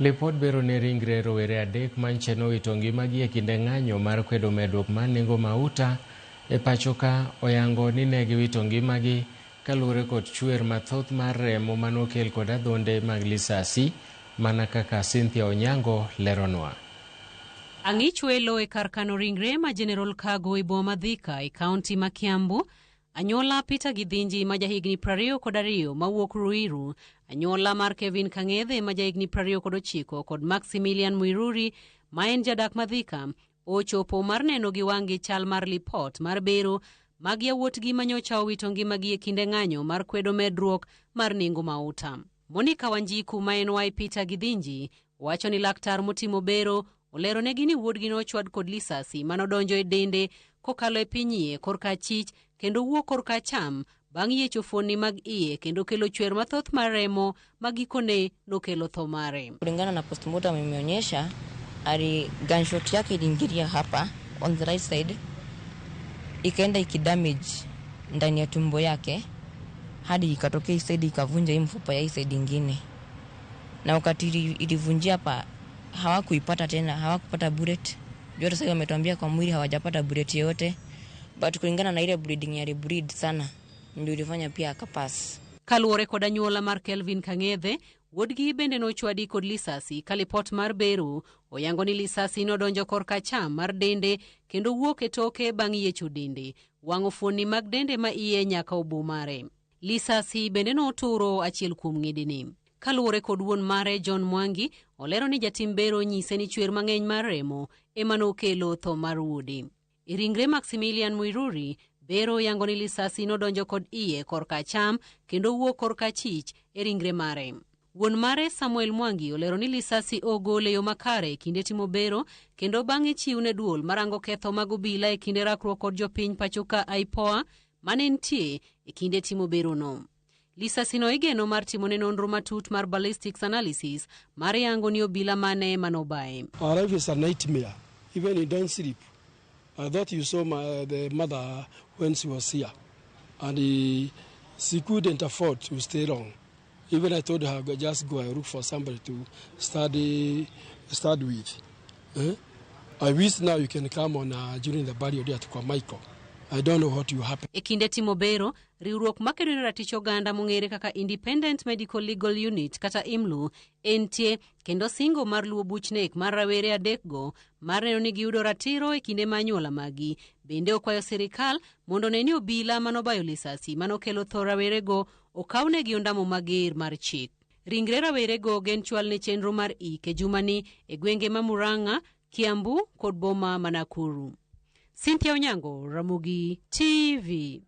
Lipot bero ne ringre rowere adek manche nowito ngimagi e kinde ng'anyo mar kwedo medruok mar nengo mauta e pachoka oyango ni ne giwito ngimagi kaluwore kod chwer mathoth mar remo manokel kod adhonde mag lisasi, mana kaka Cynthia Onyango leronwa. Ang'ich welo e kar kano ringre ma General Cargo e boma Thika e kaunti ma Kiambu. Anyola Peter Githinji ma jahigni 22 mawuok Ruiru, anyola mar Kevin Kang'ethe ma jahigni 29 kod Maximilian Muiruri ma en jadak ma Thika ochopo mar neno gi wang'gi chal mar lipot mar bero mag yawuotgi manyocha owito ngimagi e kinde ng'anyo mar kwedo medruok mar nengo mauta. Monica Wanjiku ma en wai Peter Githinji wacho ni laktar motimo bero olero negi ni wuodgi nochwad kod lisasi manodonjo e dende kokalo e piny iye korka chich kendo wuok korka cham bang' yiecho fuoni mag iye kendo kelo chwer mathoth mar remo magikone nokelo tho mare. Kulingana na postmortem imeonyesha gunshot yake iliingilia hapa on the right side, ikaenda ikidamage ndani ya tumbo yake hadi ikatokea hii side ikavunja hii mfupa ya hii side nyingine, na wakati ilivunjia hapa hawakuipata tena, hawakupata bullet. Jote sasa wametuambia kwa mwili hawajapata bullet yote, but kulingana na ile bleeding ya bleed sana ndio ilifanya pia akapass. Kaluwore kod anyuola mar Kelvin Kang'ethe, wuodgi bende nochwadi kod lisasi kalipot mar bero oyango ni lisasi nodonjo korka cham mar dende kendo wuok e toke bang' yiecho dende, wang'o fuoni mag dende ma iye nyaka obo mare. Lisasi bende noturo achiel kuom ng'edene. Kaluwore kod wuon mare John Mwangi, olero ni jatim bero nyise ni chwer mang'eny mar remo ema nokelo tho mar wuode. E ringre Maximilian Muiruri, bero yango ni lisasi nodonjo kod iye korka cham kendo wuok korka chich e ringre mare. Wuon mare Samuel Mwangi olero ni lisasi ogole yo makare kinde timo bero kendo bang'e chiwne duol marango ketho mag obila e kinde rakruok kod jopiny pachoka IPOA mane nitie e kinde timo bero no. Lisasi no igeno mar timone nonro matut mar ballistics analysis mar yango ni obila mane manobae. Our life is a nightmare. Even you don't sleep. I thought you saw the mother when she was here, and she couldn't afford to stay long. Even I told her, just go and look for somebody to start with. I wish now you can come on during the burial there to Kwa Michael. I don't know what will happen. E kinde timo bero, riwruok makedo ne ratich oganda mong'ere kaka Independent Medical Legal Unit kata IMLU entie kendo singo mar luwo buch nek mar rawere adekgo mar neno ni giyudo ratiro e kinde manyuola magi. Bende okwayo sirikal mondo ne ni obila manobayo lisasi manokelo tho rawerego okawnegi ondamo mager mar chik. Ringre rawerego gen chwal ne chenro mar ike jumani e gwenge ma Murang'a, Kiambu kod boma ma Nakuru. Cynthia Onyango, Ramogi TV.